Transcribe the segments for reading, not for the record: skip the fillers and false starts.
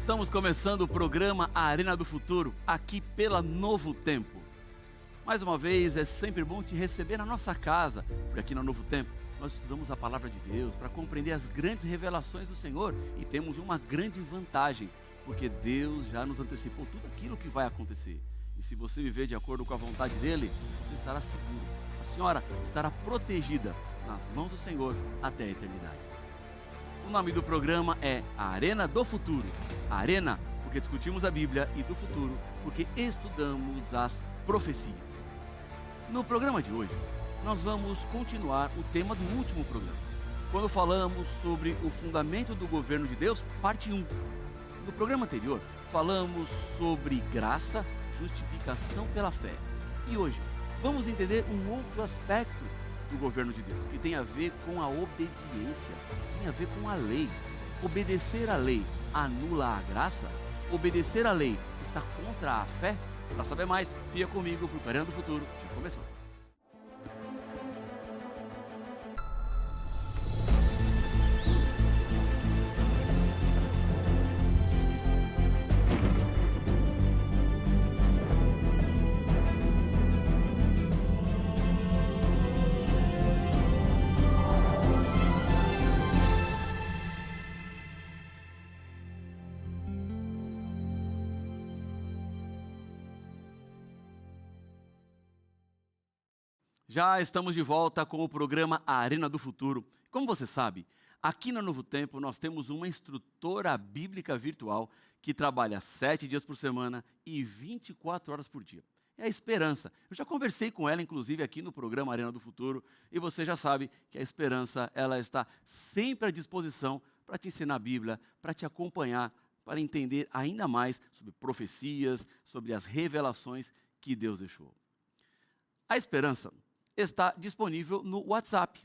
Estamos começando o programa Arena do Futuro, aqui pela Novo Tempo. Mais uma vez, é sempre bom te receber na nossa casa, porque aqui na Novo Tempo nós estudamos a Palavra de Deus para compreender as grandes revelações do Senhor e temos uma grande vantagem, porque Deus já nos antecipou tudo aquilo que vai acontecer. E se você viver de acordo com a vontade dEle, você estará seguro. A senhora estará protegida nas mãos do Senhor até a eternidade. O nome do programa é Arena do Futuro. Arena, porque discutimos a Bíblia, e do futuro, porque estudamos as profecias. No programa de hoje, nós vamos continuar o tema do último programa, quando falamos sobre o fundamento do governo de Deus, parte 1. No programa anterior, falamos sobre graça, justificação pela fé. E hoje, vamos entender um outro aspecto do governo de Deus, que tem a ver com a obediência, tem a ver com a lei. Obedecer à lei anula a graça? Obedecer à lei está contra a fé? Para saber mais, fica comigo para o Arena do Futuro, já começou. Já estamos de volta com o programa Arena do Futuro. Como você sabe, aqui na Novo Tempo nós temos uma instrutora bíblica virtual que trabalha 7 dias por semana e 24 horas por dia. É a Esperança. Eu já conversei com ela, inclusive, aqui no programa Arena do Futuro, e você já sabe que a Esperança ela está sempre à disposição para te ensinar a Bíblia, para te acompanhar, para entender ainda mais sobre profecias, sobre as revelações que Deus deixou. A Esperança está disponível no WhatsApp.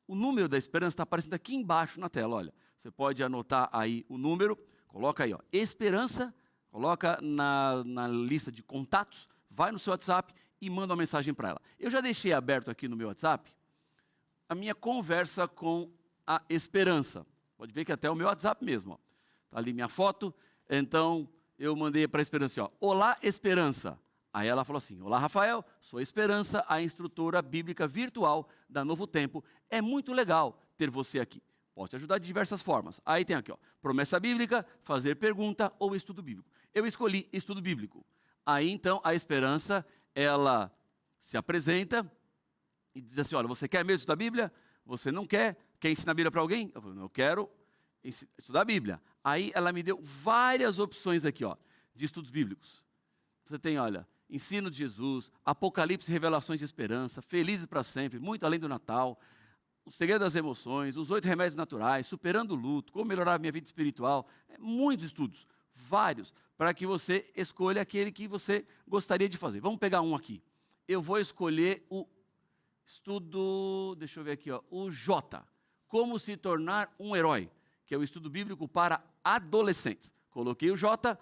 O número da Esperança está aparecendo aqui embaixo na tela, olha. Você pode anotar aí o número, coloca aí, ó, Esperança, coloca na lista de contatos, vai no seu WhatsApp e manda uma mensagem para ela. Eu já deixei aberto aqui no meu WhatsApp a minha conversa com a Esperança. Pode ver que até o meu WhatsApp mesmo, ó. Tá ali minha foto, então eu mandei para a Esperança, ó, Olá, Esperança. Aí ela falou assim, olá Rafael, sou Esperança, a instrutora bíblica virtual da Novo Tempo. É muito legal ter você aqui. Posso te ajudar de diversas formas. Aí tem aqui, ó, promessa bíblica, fazer pergunta ou estudo bíblico. Eu escolhi estudo bíblico. Aí então a Esperança, ela se apresenta e diz assim, olha, você quer mesmo estudar a Bíblia? Você não quer? Quer ensinar a Bíblia para alguém? Eu falei, não, eu quero estudar a Bíblia. Aí ela me deu várias opções aqui, ó, de estudos bíblicos. Você tem, olha, ensino de Jesus, Apocalipse, revelações de esperança, felizes para sempre, muito além do Natal, o segredo das emoções, os 8 remédios naturais, superando o luto, como melhorar a minha vida espiritual, muitos estudos, vários, para que você escolha aquele que você gostaria de fazer. Vamos pegar um aqui. Eu vou escolher o estudo, deixa eu ver aqui, ó, o J, como se tornar um herói, que é o estudo bíblico para adolescentes. Coloquei o J,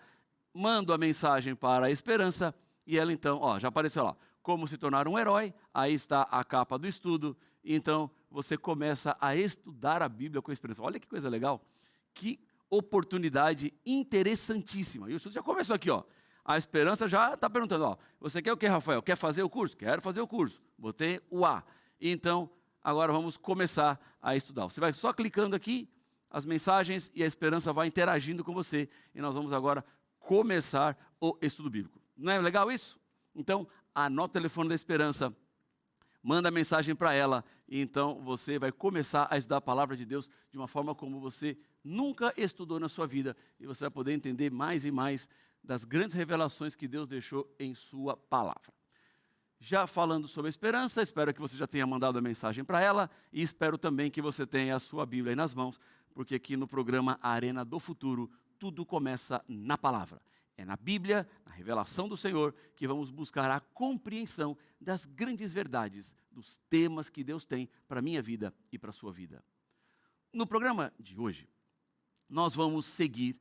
mando a mensagem para a Esperança, e ela então, ó, já apareceu lá, como se tornar um herói, aí está a capa do estudo, então você começa a estudar a Bíblia com a Esperança. Olha que coisa legal, que oportunidade interessantíssima. E o estudo já começou aqui, ó. A Esperança já está perguntando, ó, você quer o que, Rafael? Quer fazer o curso? Quero fazer o curso. Botei o A. Então, agora vamos começar a estudar. Você vai só clicando aqui, as mensagens, e a Esperança vai interagindo com você. E nós vamos agora começar o estudo bíblico. Não é legal isso? Então, anota o telefone da Esperança, manda mensagem para ela, e então você vai começar a estudar a Palavra de Deus de uma forma como você nunca estudou na sua vida, e você vai poder entender mais e mais das grandes revelações que Deus deixou em sua Palavra. Já falando sobre a Esperança, espero que você já tenha mandado a mensagem para ela, e espero também que você tenha a sua Bíblia aí nas mãos, porque aqui no programa Arena do Futuro, tudo começa na Palavra. É na Bíblia, na revelação do Senhor, que vamos buscar a compreensão das grandes verdades, dos temas que Deus tem para a minha vida e para a sua vida. No programa de hoje, nós vamos seguir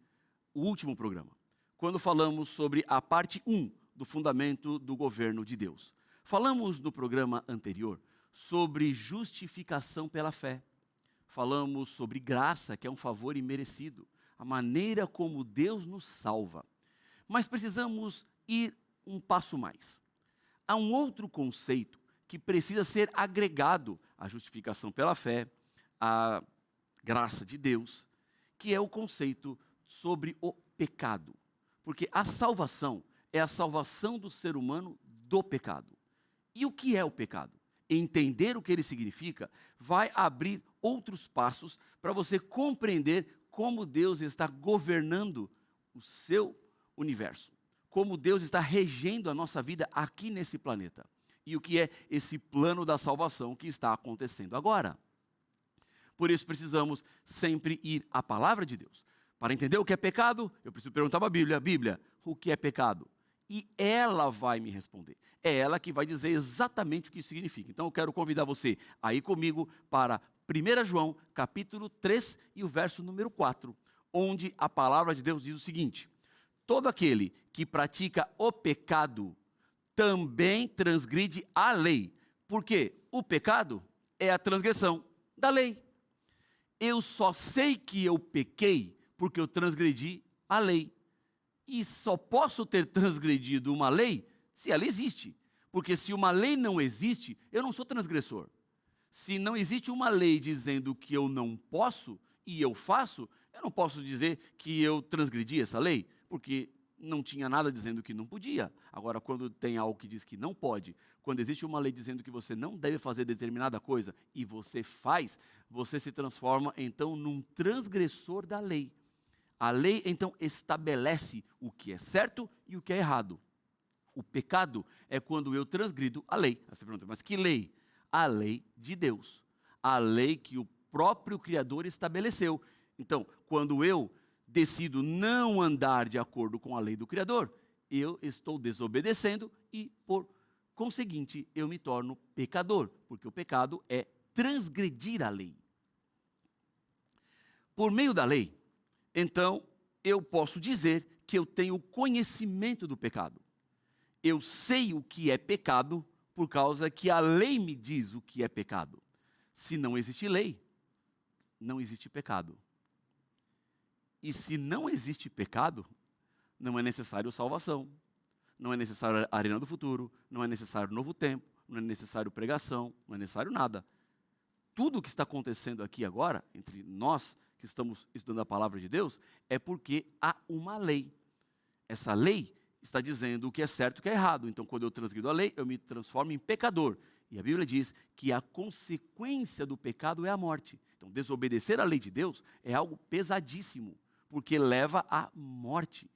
o último programa, quando falamos sobre a parte 1 do fundamento do governo de Deus. Falamos no programa anterior sobre justificação pela fé. Falamos sobre graça, que é um favor imerecido. a maneira como Deus nos salva. Mas precisamos ir um passo mais. Há um outro conceito que precisa ser agregado à justificação pela fé, à graça de Deus, que é o conceito sobre o pecado. Porque a salvação é a salvação do ser humano do pecado. E o que é o pecado? Entender o que ele significa vai abrir outros passos para você compreender como Deus está governando o seu universo, como Deus está regendo a nossa vida aqui nesse planeta. E o que é esse plano da salvação que está acontecendo agora. Por isso precisamos sempre ir à palavra de Deus. Para entender o que é pecado, eu preciso perguntar para a Bíblia, Bíblia, o que é pecado? E ela vai me responder. É ela que vai dizer exatamente o que significa. Então eu quero convidar você a ir comigo para 1 João, capítulo 3 e o verso número 4, onde a palavra de Deus diz o seguinte: todo aquele que pratica o pecado também transgride a lei, porque o pecado é a transgressão da lei. Eu só sei que eu pequei porque eu transgredi a lei. E só posso ter transgredido uma lei se ela existe. Porque se uma lei não existe, eu não sou transgressor. Se não existe uma lei dizendo que eu não posso e eu faço, eu não posso dizer que eu transgredi essa lei, porque não tinha nada dizendo que não podia. Agora, quando tem algo que diz que não pode, quando existe uma lei dizendo que você não deve fazer determinada coisa e você faz, você se transforma então num transgressor da lei. A lei, então, estabelece o que é certo e o que é errado. O pecado é quando eu transgrido a lei. Aí você pergunta, mas que lei? A lei de Deus. A lei que o próprio Criador estabeleceu. Então, quando eu decido não andar de acordo com a lei do Criador, eu estou desobedecendo e, por conseguinte, eu me torno pecador. Porque o pecado é transgredir a lei. Por meio da lei, então, eu posso dizer que eu tenho conhecimento do pecado. Eu sei o que é pecado por causa que a lei me diz o que é pecado. Se não existe lei, não existe pecado. E se não existe pecado, não é necessário salvação, não é necessário a arena do futuro, não é necessário novo tempo, não é necessário pregação, não é necessário nada. Tudo o que está acontecendo aqui agora, entre nós que estamos estudando a palavra de Deus, é porque há uma lei. Essa lei está dizendo o que é certo e o que é errado. Então, quando eu transgrido a lei, eu me transformo em pecador. E a Bíblia diz que a consequência do pecado é a morte. Então, desobedecer à lei de Deus é algo pesadíssimo, porque leva à morte.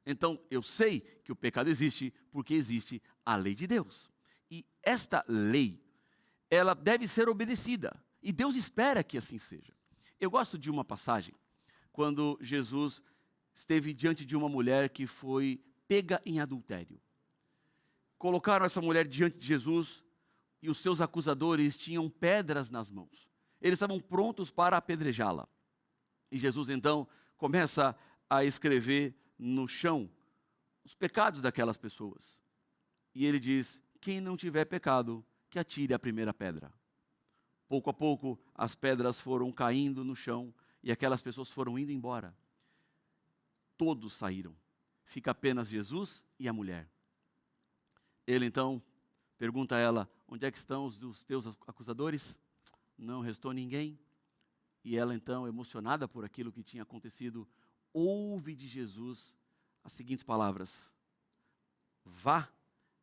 Então, eu sei que o pecado existe porque existe a lei de Deus. E esta lei, ela deve ser obedecida. E Deus espera que assim seja. Eu gosto de uma passagem, quando Jesus esteve diante de uma mulher que foi pega em adultério. Colocaram essa mulher diante de Jesus e os seus acusadores tinham pedras nas mãos. Eles estavam prontos para apedrejá-la. E Jesus então começa a escrever no chão os pecados daquelas pessoas. E ele diz: quem não tiver pecado, que atire a primeira pedra. Pouco a pouco, as pedras foram caindo no chão e aquelas pessoas foram indo embora. Todos saíram. Fica apenas Jesus e a mulher. Ele então pergunta a ela: onde é que estão os teus acusadores? Não restou ninguém. E ela então, emocionada por aquilo que tinha acontecido, ouve de Jesus as seguintes palavras: vá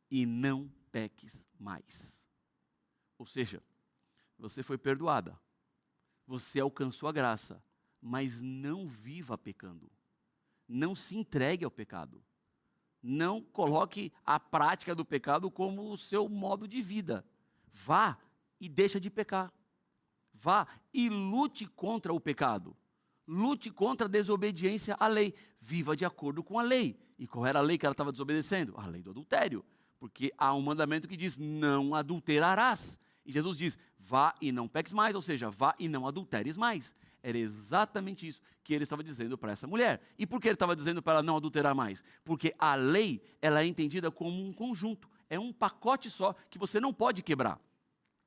e não peques mais. Ou seja, você foi perdoada, você alcançou a graça, mas não viva pecando. Não se entregue ao pecado. Não coloque a prática do pecado como o seu modo de vida. Vá e deixa de pecar. Vá e lute contra o pecado. Lute contra a desobediência à lei. Viva de acordo com a lei. E qual era a lei que ela estava desobedecendo? A lei do adultério. Porque há um mandamento que diz: não adulterarás. E Jesus diz: vá e não peques mais, ou seja, vá e não adulteres mais. Era exatamente isso que ele estava dizendo para essa mulher. E por que ele estava dizendo para ela não adulterar mais? Porque a lei, ela é entendida como um conjunto. É um pacote só que você não pode quebrar.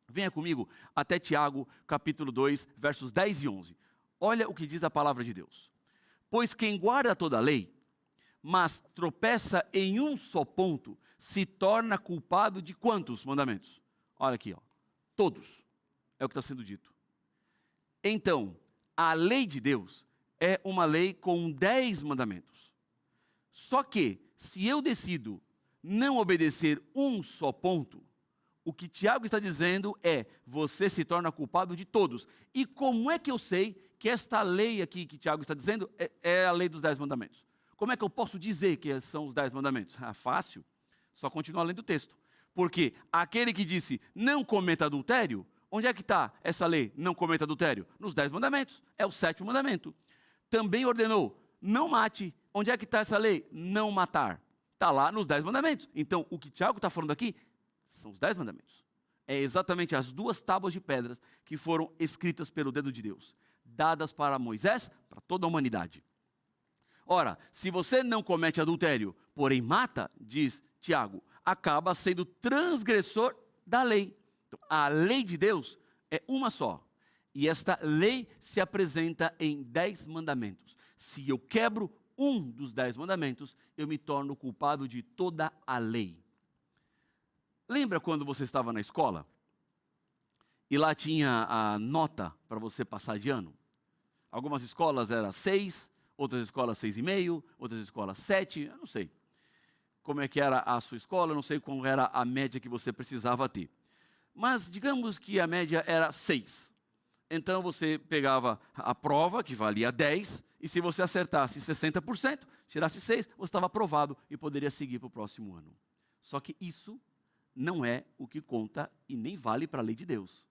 Venha comigo até Tiago, capítulo 2, versos 10 e 11. Olha o que diz a palavra de Deus. Pois quem guarda toda a lei, mas tropeça em um só ponto, se torna culpado de quantos mandamentos? Olha aqui, ó. Todos. É o que está sendo dito. Então, a lei de Deus é uma lei com 10 mandamentos. Só que, se eu decido não obedecer um só ponto, o que Tiago está dizendo é, você se torna culpado de todos. E como é que eu sei que esta lei aqui que Tiago está dizendo é a lei dos 10 mandamentos? Como é que eu posso dizer que são os 10 mandamentos? Fácil, só continuar lendo o texto. Porque aquele que disse, não cometa adultério, onde é que está essa lei, não cometa adultério? Nos 10 mandamentos, é o 7º mandamento. Também ordenou, não mate, onde é que está essa lei? Não matar. Está lá nos 10 mandamentos. Então, o que Tiago está falando aqui, são os 10 mandamentos. É exatamente as 2 tábuas de pedras que foram escritas pelo dedo de Deus, dadas para Moisés, para toda a humanidade. Ora, se você não comete adultério, porém mata, diz Tiago, acaba sendo transgressor da lei. Então, a lei de Deus é uma só. E esta lei se apresenta em 10 mandamentos. Se eu quebro um dos 10 mandamentos, eu me torno culpado de toda a lei. Lembra quando você estava na escola? E lá tinha a nota para você passar de ano? Algumas escolas era 6, outras escolas 6,5, outras escolas 7, eu não sei como é que era a sua escola, eu não sei qual era a média que você precisava ter. Mas digamos que a média era 6. Então você pegava a prova, que valia 10, e se você acertasse 60%, tirasse 6, você estava aprovado e poderia seguir para o próximo ano. Só que isso não é o que conta e nem vale para a lei de Deus.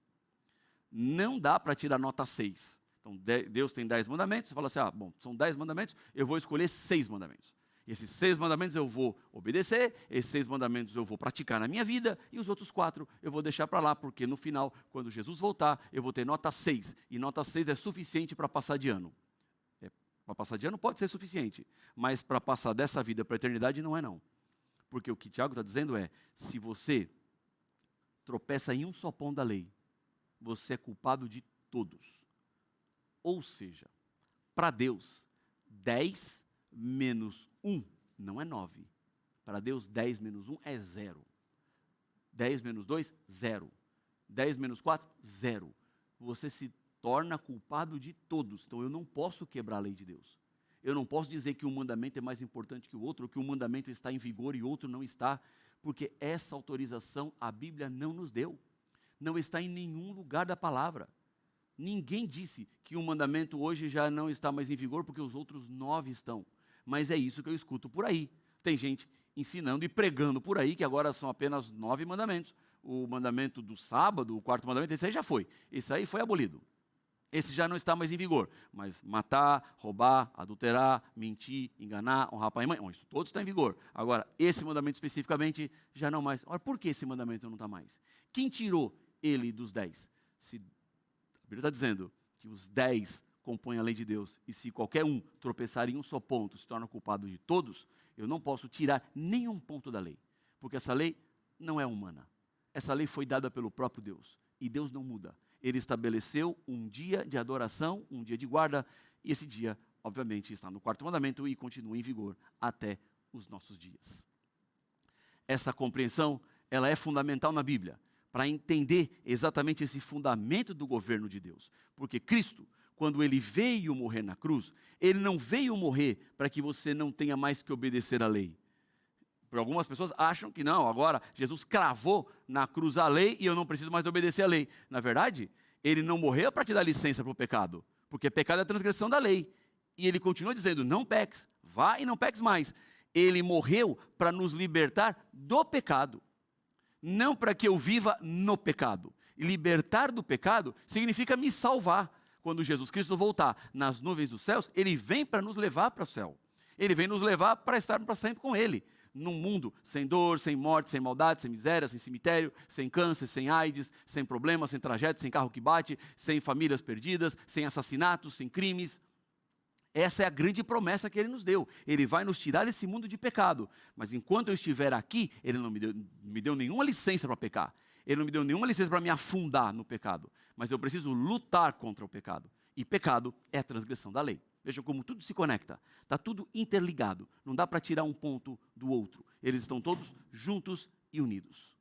Não dá para tirar nota 6. Então, Deus tem 10 mandamentos, você fala assim, bom, são 10 mandamentos, eu vou escolher 6 mandamentos. E esses 6 mandamentos eu vou obedecer, esses 6 mandamentos eu vou praticar na minha vida, e os outros 4 eu vou deixar para lá, porque no final, quando Jesus voltar, eu vou ter nota 6. E nota 6 é suficiente para passar de ano. Para passar de ano pode ser suficiente, mas para passar dessa vida para a eternidade não é não. Porque o que Tiago está dizendo é, se você tropeça em um só ponto da lei, você é culpado de todos. Ou seja, para Deus, 10 menos 1 não é 9. Para Deus, 10 menos 1 é 0. 10 menos 2, 0. 10 menos 4, 0. Você se torna culpado de todos. Então eu não posso quebrar a lei de Deus. Eu não posso dizer que um mandamento é mais importante que o outro, ou que um mandamento está em vigor e outro não está, porque essa autorização a Bíblia não nos deu. Não está em nenhum lugar da palavra. Ninguém disse que um mandamento hoje já não está mais em vigor porque os outros 9 estão. Mas é isso que eu escuto por aí. Tem gente ensinando e pregando por aí que agora são apenas 9 mandamentos. O mandamento do sábado, o 4º mandamento, esse aí já foi. Esse aí foi abolido. Esse já não está mais em vigor. Mas matar, roubar, adulterar, mentir, enganar, honrar pai e mãe, isso todo está em vigor. Agora, esse mandamento especificamente já não mais. Ora, por que esse mandamento não está mais? Quem tirou ele dos 10? Se a Bíblia está dizendo que os 10 compõem a lei de Deus, e se qualquer um tropeçar em um só ponto, se torna culpado de todos, eu não posso tirar nenhum ponto da lei, porque essa lei não é humana. Essa lei foi dada pelo próprio Deus, e Deus não muda. Ele estabeleceu um dia de adoração, um dia de guarda, e esse dia, obviamente, está no 4º mandamento e continua em vigor até os nossos dias. Essa compreensão, ela é fundamental na Bíblia, para entender exatamente esse fundamento do governo de Deus. Porque Cristo, quando ele veio morrer na cruz, ele não veio morrer para que você não tenha mais que obedecer à lei. Por algumas pessoas acham que não, agora Jesus cravou na cruz a lei e eu não preciso mais obedecer à lei. Na verdade, ele não morreu para te dar licença para o pecado, porque pecado é a transgressão da lei. E ele continua dizendo, não peques, vá e não peques mais. Ele morreu para nos libertar do pecado. Não para que eu viva no pecado. E libertar do pecado significa me salvar. Quando Jesus Cristo voltar nas nuvens dos céus, ele vem para nos levar para o céu. Ele vem nos levar para estar para sempre com ele. Num mundo sem dor, sem morte, sem maldade, sem miséria, sem cemitério, sem câncer, sem AIDS, sem problemas, sem tragédia, sem carro que bate, sem famílias perdidas, sem assassinatos, sem crimes. Essa é a grande promessa que ele nos deu. Ele vai nos tirar desse mundo de pecado. Mas enquanto eu estiver aqui, ele não me deu nenhuma licença para pecar. Ele não me deu nenhuma licença para me afundar no pecado. Mas eu preciso lutar contra o pecado. E pecado é a transgressão da lei. Veja como tudo se conecta. Está tudo interligado. Não dá para tirar um ponto do outro. Eles estão todos juntos e unidos.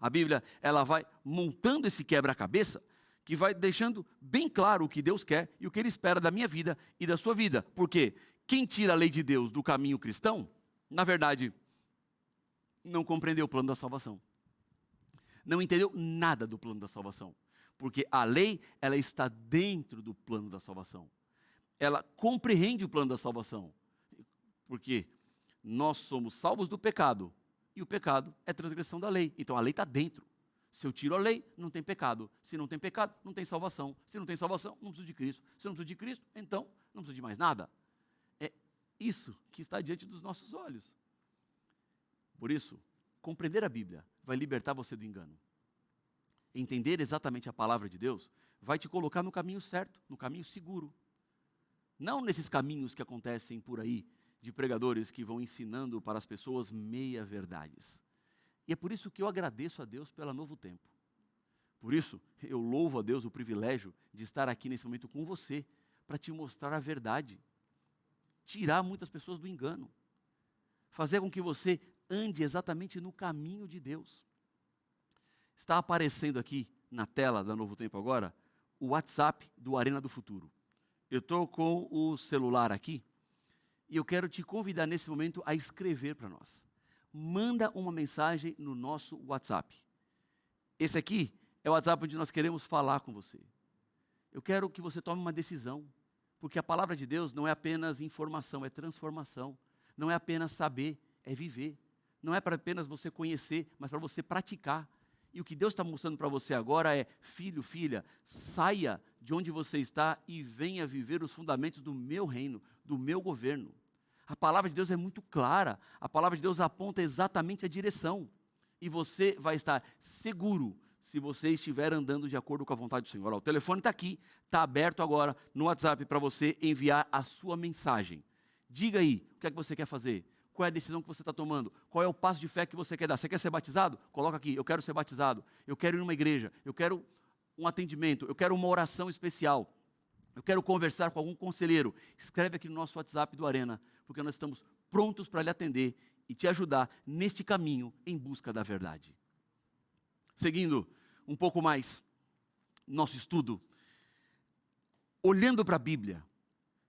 A Bíblia, ela vai montando esse quebra-cabeça que vai deixando bem claro o que Deus quer e o que Ele espera da minha vida e da sua vida. Porque quem tira a lei de Deus do caminho cristão, na verdade, não compreendeu o plano da salvação. Não entendeu nada do plano da salvação. Porque a lei, ela está dentro do plano da salvação. Ela compreende o plano da salvação. Porque nós somos salvos do pecado. E o pecado é transgressão da lei. Então a lei está dentro. Se eu tiro a lei, não tem pecado. Se não tem pecado, não tem salvação. Se não tem salvação, não preciso de Cristo. Se não preciso de Cristo, então não preciso de mais nada. É isso que está diante dos nossos olhos. Por isso, compreender a Bíblia vai libertar você do engano. Entender exatamente a palavra de Deus vai te colocar no caminho certo, no caminho seguro. Não nesses caminhos que acontecem por aí, de pregadores que vão ensinando para as pessoas meia-verdades. E é por isso que eu agradeço a Deus pela Novo Tempo. Por isso, eu louvo a Deus o privilégio de estar aqui nesse momento com você, para te mostrar a verdade. Tirar muitas pessoas do engano. Fazer com que você ande exatamente no caminho de Deus. Está aparecendo aqui na tela da Novo Tempo agora, o WhatsApp do Arena do Futuro. Eu estou com o celular aqui e eu quero te convidar nesse momento a escrever para nós. Manda uma mensagem no nosso WhatsApp. Esse aqui é o WhatsApp onde nós queremos falar com você. Eu quero que você tome uma decisão, porque a palavra de Deus não é apenas informação, é transformação. Não é apenas saber, é viver. Não é para apenas você conhecer, mas para você praticar. E o que Deus está mostrando para você agora é, filho, filha, saia de onde você está e venha viver os fundamentos do meu reino, do meu governo. A palavra de Deus é muito clara, a palavra de Deus aponta exatamente a direção. E você vai estar seguro se você estiver andando de acordo com a vontade do Senhor. Olha, o telefone está aqui, está aberto agora no WhatsApp para você enviar a sua mensagem. Diga aí, o que é que você quer fazer? Qual é a decisão que você está tomando? Qual é o passo de fé que você quer dar? Você quer ser batizado? Coloca aqui, eu quero ser batizado. Eu quero ir numa igreja. Eu quero um atendimento. Eu quero uma oração especial. Eu quero conversar com algum conselheiro. Escreve aqui no nosso WhatsApp do Arena, porque nós estamos prontos para lhe atender e te ajudar neste caminho em busca da verdade. Seguindo um pouco mais nosso estudo, olhando para a Bíblia,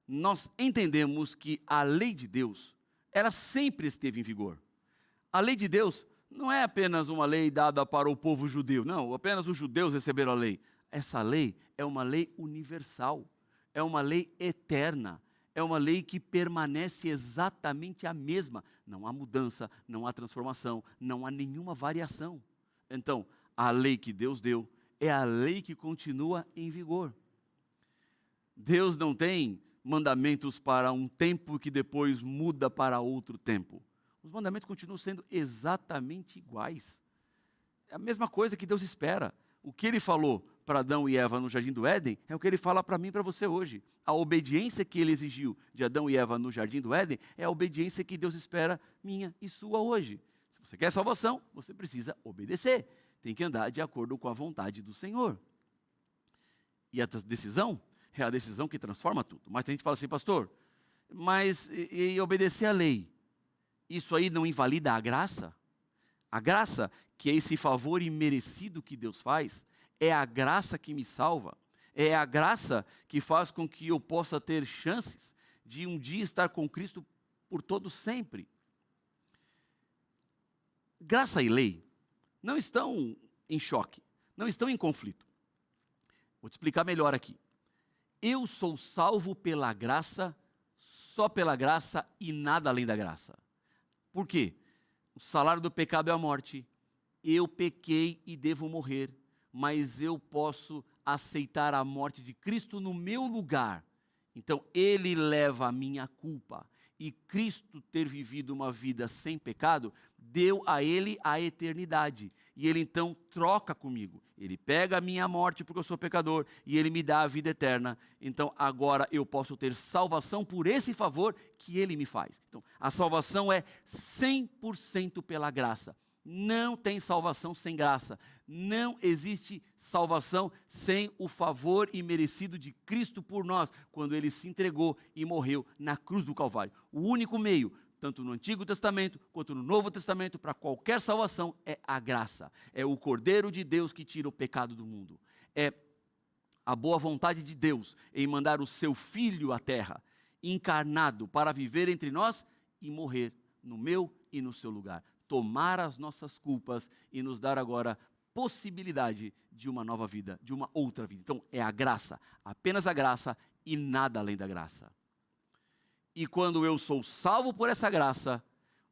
nós entendemos que a lei de Deus, ela sempre esteve em vigor. A lei de Deus não é apenas uma lei dada para o povo judeu, não, apenas os judeus receberam a lei. Essa lei é uma lei universal, é uma lei eterna, é uma lei que permanece exatamente a mesma. Não há mudança, não há transformação, não há nenhuma variação. Então, a lei que Deus deu é a lei que continua em vigor. Deus não tem mandamentos para um tempo que depois muda para outro tempo. Os mandamentos continuam sendo exatamente iguais. É a mesma coisa que Deus espera. O que Ele falou para Adão e Eva no Jardim do Éden é o que Ele fala para mim e para você hoje. A obediência que Ele exigiu de Adão e Eva no Jardim do Éden é a obediência que Deus espera minha e sua hoje. Se você quer salvação, você precisa obedecer. Tem que andar de acordo com a vontade do Senhor. E essa decisão é a decisão que transforma tudo. Mas tem gente que fala assim, pastor, mas e obedecer a lei, isso aí não invalida a graça? A graça, que é esse favor imerecido que Deus faz, é a graça que me salva, é a graça que faz com que eu possa ter chances de um dia estar com Cristo por todo sempre. Graça e lei não estão em choque, não estão em conflito. Vou te explicar melhor aqui. Eu sou salvo pela graça, só pela graça e nada além da graça. Por quê? O salário do pecado é a morte. Eu pequei e devo morrer, mas eu posso aceitar a morte de Cristo no meu lugar. Então, Ele leva a minha culpa. E Cristo ter vivido uma vida sem pecado, deu a Ele a eternidade. E Ele então troca comigo. Ele pega a minha morte porque eu sou pecador e Ele me dá a vida eterna. Então agora eu posso ter salvação por esse favor que Ele me faz. Então a salvação é 100% pela graça. Não tem salvação sem graça. Não existe salvação sem o favor imerecido de Cristo por nós, quando Ele se entregou e morreu na cruz do Calvário. O único meio, tanto no Antigo Testamento quanto no Novo Testamento, para qualquer salvação é a graça. É o Cordeiro de Deus que tira o pecado do mundo. É a boa vontade de Deus em mandar o seu Filho à terra, encarnado para viver entre nós e morrer no meu e no seu lugar. Tomar as nossas culpas e nos dar agora possibilidade de uma nova vida, de uma outra vida. Então é a graça, apenas a graça e nada além da graça. E quando eu sou salvo por essa graça,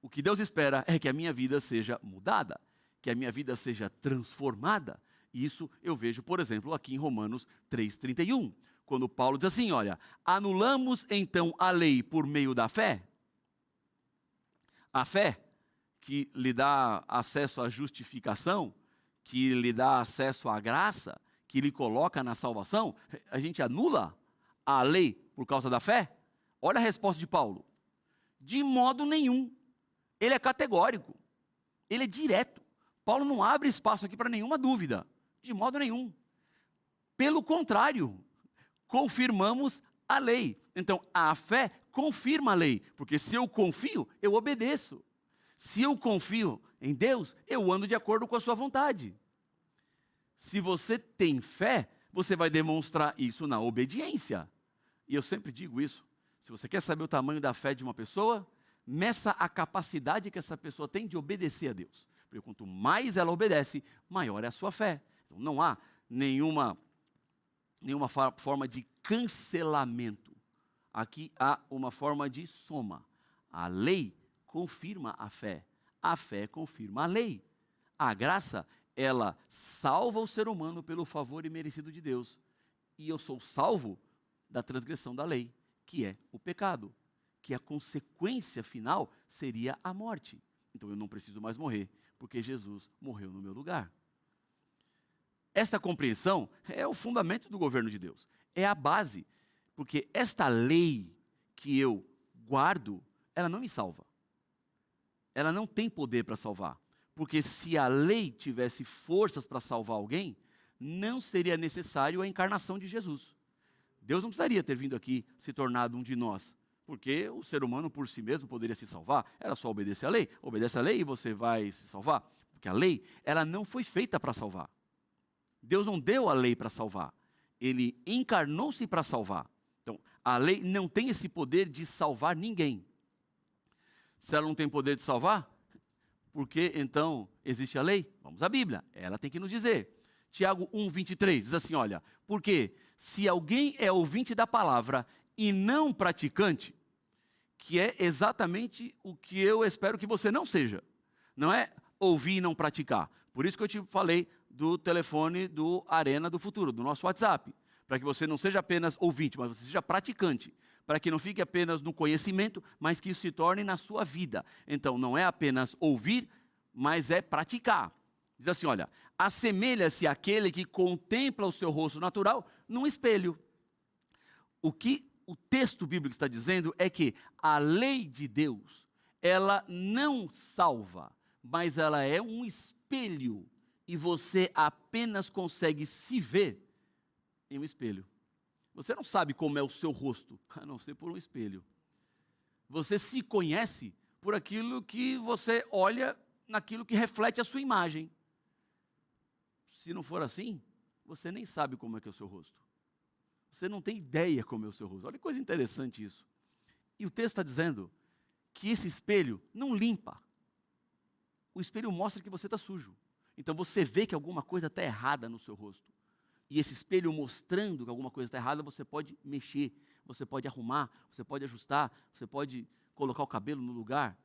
o que Deus espera é que a minha vida seja mudada, que a minha vida seja transformada. E isso eu vejo, por exemplo, aqui em Romanos 3,31, quando Paulo diz assim, olha, anulamos então a lei por meio da fé? A fé que lhe dá acesso à justificação, que lhe dá acesso à graça, que lhe coloca na salvação, a gente anula a lei por causa da fé? Olha a resposta de Paulo. De modo nenhum. Ele é categórico. Ele é direto. Paulo não abre espaço aqui para nenhuma dúvida. De modo nenhum. Pelo contrário, confirmamos a lei. Então, a fé confirma a lei, porque se eu confio, eu obedeço. Se eu confio em Deus, eu ando de acordo com a sua vontade. Se você tem fé, você vai demonstrar isso na obediência. E eu sempre digo isso. Se você quer saber o tamanho da fé de uma pessoa, meça a capacidade que essa pessoa tem de obedecer a Deus. Porque quanto mais ela obedece, maior é a sua fé. Então, não há nenhuma forma de cancelamento. Aqui há uma forma de soma. A lei confirma a fé confirma a lei. A graça, ela salva o ser humano pelo favor imerecido de Deus. E eu sou salvo da transgressão da lei, que é o pecado, que a consequência final seria a morte. Então eu não preciso mais morrer, porque Jesus morreu no meu lugar. Esta compreensão é o fundamento do governo de Deus, é a base, porque esta lei que eu guardo, ela não me salva. Ela não tem poder para salvar, porque se a lei tivesse forças para salvar alguém, não seria necessário a encarnação de Jesus. Deus não precisaria ter vindo aqui se tornado um de nós, porque o ser humano por si mesmo poderia se salvar, era só obedecer a lei. Obedece a lei e você vai se salvar, porque a lei, ela não foi feita para salvar. Deus não deu a lei para salvar, Ele encarnou-se para salvar. Então, a lei não tem esse poder de salvar ninguém. Se ela não tem poder de salvar, por que então existe a lei? Vamos à Bíblia, ela tem que nos dizer. Tiago 1,23 diz assim, olha, porque se alguém é ouvinte da palavra e não praticante, que é exatamente o que eu espero que você não seja, não é ouvir e não praticar. Por isso que eu te falei do telefone do Arena do Futuro, do nosso WhatsApp, para que você não seja apenas ouvinte, mas você seja praticante, para que não fique apenas no conhecimento, mas que isso se torne na sua vida. Então, não é apenas ouvir, mas é praticar. Diz assim, olha, assemelha-se àquele que contempla o seu rosto natural num espelho. O que o texto bíblico está dizendo é que a lei de Deus, ela não salva, mas ela é um espelho, e você apenas consegue se ver em um espelho. Você não sabe como é o seu rosto, a não ser por um espelho. Você se conhece por aquilo que você olha, naquilo que reflete a sua imagem. Se não for assim, você nem sabe como é que é o seu rosto. Você não tem ideia como é o seu rosto. Olha que coisa interessante isso. E o texto está dizendo que esse espelho não limpa. O espelho mostra que você está sujo. Então você vê que alguma coisa está errada no seu rosto. E esse espelho mostrando que alguma coisa está errada, você pode mexer, você pode arrumar, você pode ajustar, você pode colocar o cabelo no lugar,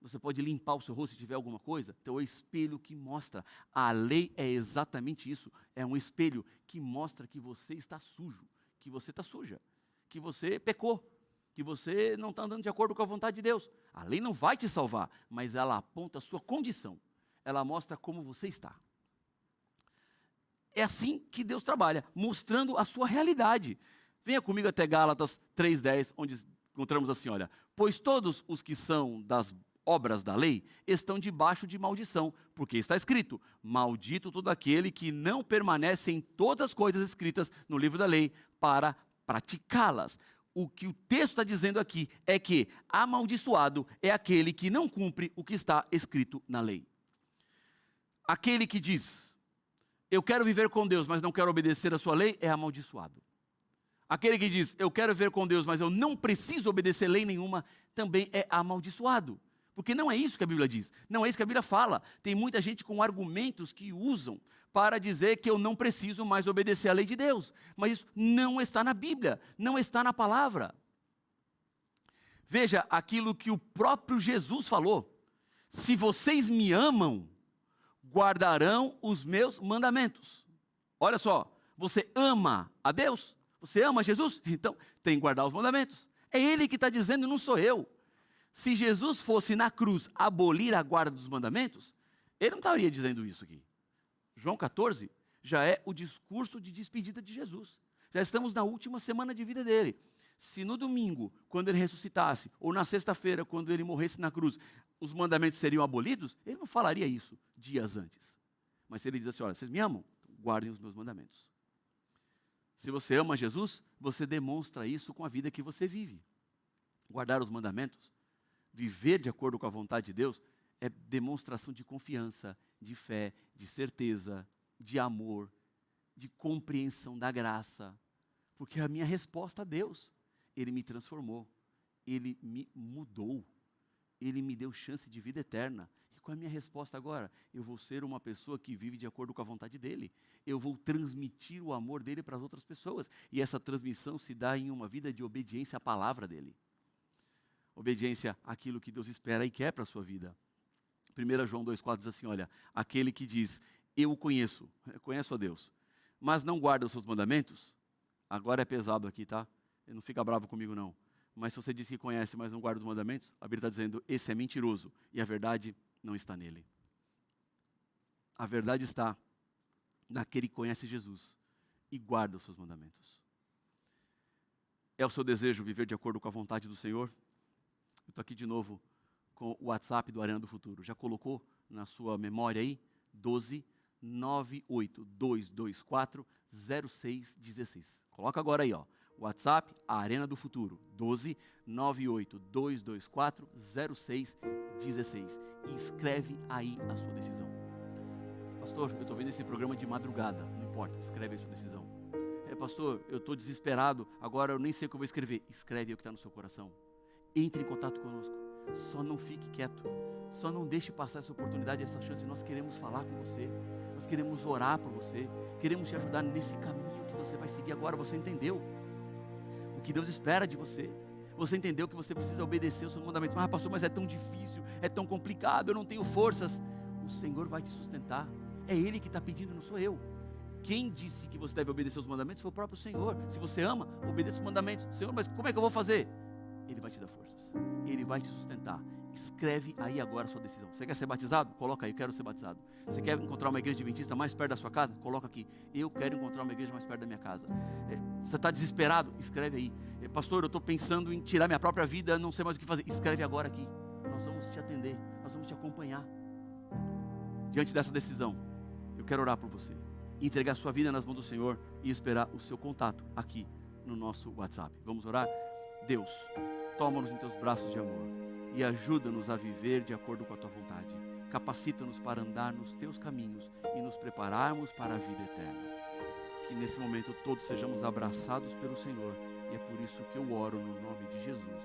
você pode limpar o seu rosto se tiver alguma coisa. Então é o espelho que mostra. A lei é exatamente isso. É um espelho que mostra que você está sujo, que você está suja, que você pecou, que você não está andando de acordo com a vontade de Deus. A lei não vai te salvar, mas ela aponta a sua condição. Ela mostra como você está. É assim que Deus trabalha, mostrando a sua realidade. Venha comigo até Gálatas 3,10, onde encontramos assim, olha, pois todos os que são das obras da lei estão debaixo de maldição, porque está escrito: maldito todo aquele que não permanece em todas as coisas escritas no livro da lei para praticá-las. O que o texto está dizendo aqui é que amaldiçoado é aquele que não cumpre o que está escrito na lei. Aquele que diz: eu quero viver com Deus, mas não quero obedecer a sua lei, é amaldiçoado. Aquele que diz: eu quero viver com Deus, mas eu não preciso obedecer lei nenhuma, também é amaldiçoado. Porque não é isso que a Bíblia diz, não é isso que a Bíblia fala. Tem muita gente com argumentos que usam para dizer que eu não preciso mais obedecer a lei de Deus. Mas isso não está na Bíblia, não está na palavra. Veja aquilo que o próprio Jesus falou: se vocês me amam, guardarão os meus mandamentos. Olha só, você ama a Deus? Você ama Jesus? Então tem que guardar os mandamentos. É Ele que está dizendo, não sou eu. Se Jesus fosse na cruz abolir a guarda dos mandamentos, Ele não estaria dizendo isso aqui. João 14 já é o discurso de despedida de Jesus. Já estamos na última semana de vida dele. Se no domingo, quando ele ressuscitasse, ou na sexta-feira, quando ele morresse na cruz, os mandamentos seriam abolidos, ele não falaria isso dias antes. Mas se ele diz assim: olha, vocês me amam? Guardem os meus mandamentos. Se você ama Jesus, você demonstra isso com a vida que você vive. Guardar os mandamentos, viver de acordo com a vontade de Deus, é demonstração de confiança, de fé, de certeza, de amor, de compreensão da graça. Porque a minha resposta a Deus: Ele me transformou, Ele me mudou, Ele me deu chance de vida eterna. E qual é a minha resposta agora? Eu vou ser uma pessoa que vive de acordo com a vontade dEle. Eu vou transmitir o amor dEle para as outras pessoas. E essa transmissão se dá em uma vida de obediência à palavra dEle. Obediência àquilo que Deus espera e quer para a sua vida. 1 João 2,4 diz assim: olha, aquele que diz: eu o conheço, eu conheço a Deus, mas não guarda os seus mandamentos. Agora é pesado aqui, tá? Não fica bravo comigo não. Mas se você diz que conhece, mas não guarda os mandamentos, a Bíblia está dizendo: esse é mentiroso, e a verdade não está nele. A verdade está naquele que conhece Jesus e guarda os seus mandamentos. É o seu desejo viver de acordo com a vontade do Senhor? Eu estou aqui de novo com o WhatsApp do Arena do Futuro. Já colocou na sua memória aí? 12-98224-0616. Coloca agora aí, ó. WhatsApp, a Arena do Futuro. 12-98224-0616. E escreve aí a sua decisão. Pastor, eu estou vendo esse programa de madrugada. Não importa, escreve a sua decisão. Pastor, eu estou desesperado, agora eu nem sei o que eu vou escrever. Escreve aí o que está no seu coração. Entre em contato conosco. Só não fique quieto. Só não deixe passar essa oportunidade, essa chance. Nós queremos falar com você. Nós queremos orar por você. Queremos te ajudar nesse caminho que você vai seguir agora. Você entendeu o que Deus espera de você? Você entendeu que você precisa obedecer os seus mandamentos? Mas pastor, mas é tão difícil, é tão complicado, eu não tenho forças. O Senhor vai te sustentar. É Ele que está pedindo, não sou eu. Quem disse que você deve obedecer os mandamentos foi o próprio Senhor. Se você ama, obedeça os mandamentos. Senhor, mas como é que eu vou fazer? Ele vai te dar forças. Ele vai te sustentar. Escreve aí agora a sua decisão. Você quer ser batizado? Coloca aí, eu quero ser batizado. Você quer encontrar uma igreja adventista mais perto da sua casa? Coloca aqui, eu quero encontrar uma igreja mais perto da minha casa. Você está desesperado? Escreve aí. Pastor, eu estou pensando em tirar minha própria vida, não sei mais o que fazer. Escreve agora aqui. Nós vamos te atender, nós vamos te acompanhar. Diante dessa decisão, eu quero orar por você. Entregar sua vida nas mãos do Senhor e esperar o seu contato aqui no nosso WhatsApp. Vamos orar? Deus, toma-nos em teus braços de amor e ajuda-nos a viver de acordo com a tua vontade. Capacita-nos para andar nos teus caminhos e nos prepararmos para a vida eterna. Que nesse momento todos sejamos abraçados pelo Senhor, e é por isso que eu oro no nome de Jesus.